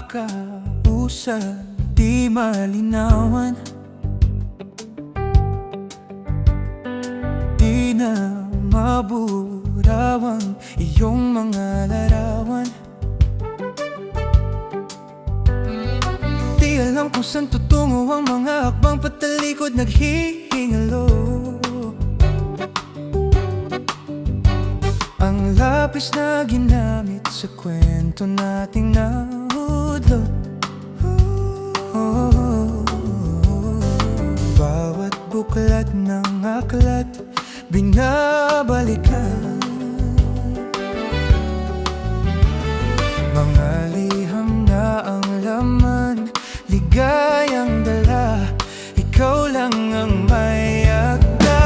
makakausap, di malinawan, di na maburaw ang iyong mga larawan. Di alam kung saan tutungo ang mga hakbang patalikod naghihingalo. Ang lapis na ginamit sa kwento nating nahudlot. Bawat buklat ng aklat binabalikan, mga liham na ang laman, ligayang dala, ikaw lang ang may akda.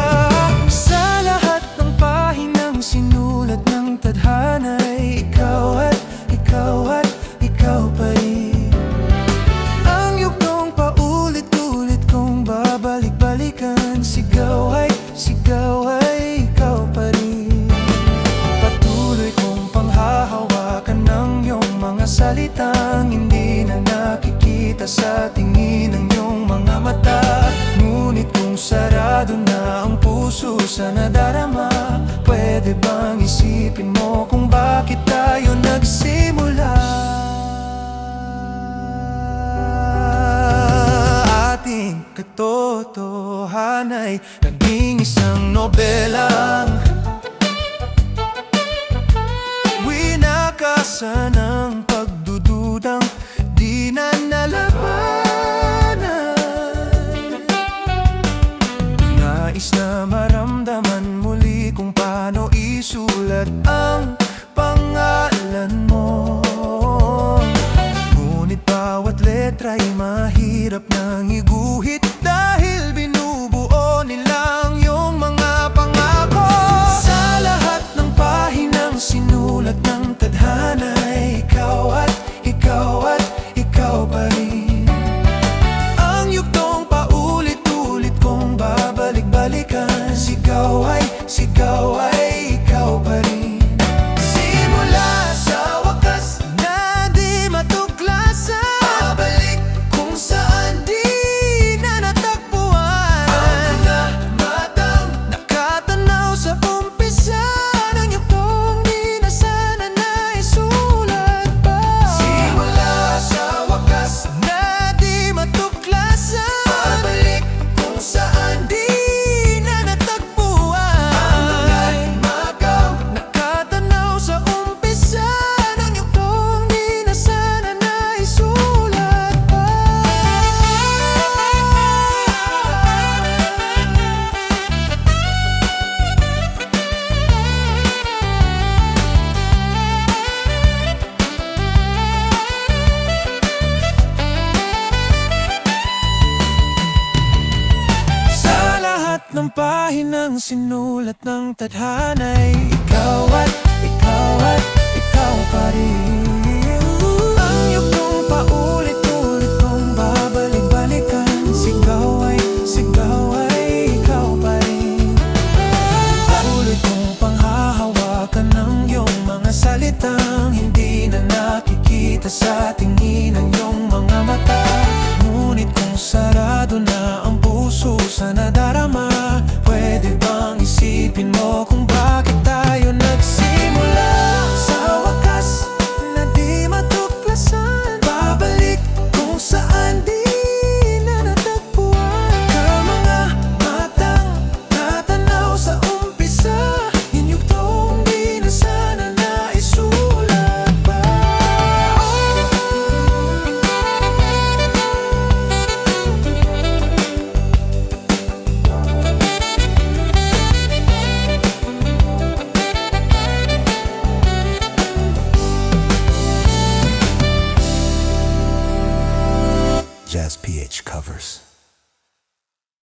Sa lahat ng pahinang sinulat ng tadhana ay ikaw at ikaw at ikaw pa rin. Ang yugtong paulit-ulit kong babalik-balikan, sigaw ay ikaw pa rin. Patuloy kong panghahawakan ng iyong mga salitang hindi na nakikita sa tingin ng iyong mga mata. Ngunit kung sarado na ang puso sa nadarama, pwede bang isipin mo kung bakit tayo nagsimula? Ating katotohanan ay naging isang nobelang winakasan ng pagdududang di na nalabanan. Nais na maramdaman muli kung paano isulat ang pangalan mo. Ngunit bawat letra ay mahirap nang iguhit dahil binubuo nilang iyong mga pangako. Sa lahat ng pahinang sinulat ng tadhana ay ikaw at ikaw at ikaw pa rin. Ang yugtong paulit-ulit kong babalik-balikan, sigaw ay ikaw pa rin. Simula sa wakas na di matuklasan, pabalik kung saan di na natagpuan. Ang mga matang nakatanaw sa umpisa ng yugtong di na sana naisulat pa. Simula sa wakas na di matuklasan, pabalik kung saan di na natagpuan. Ang mga magaw nakatanaw sa umpisa ng yugtong di na sana naisulat pa. Sa lahat ng pahinang sinulat ng tadhana ay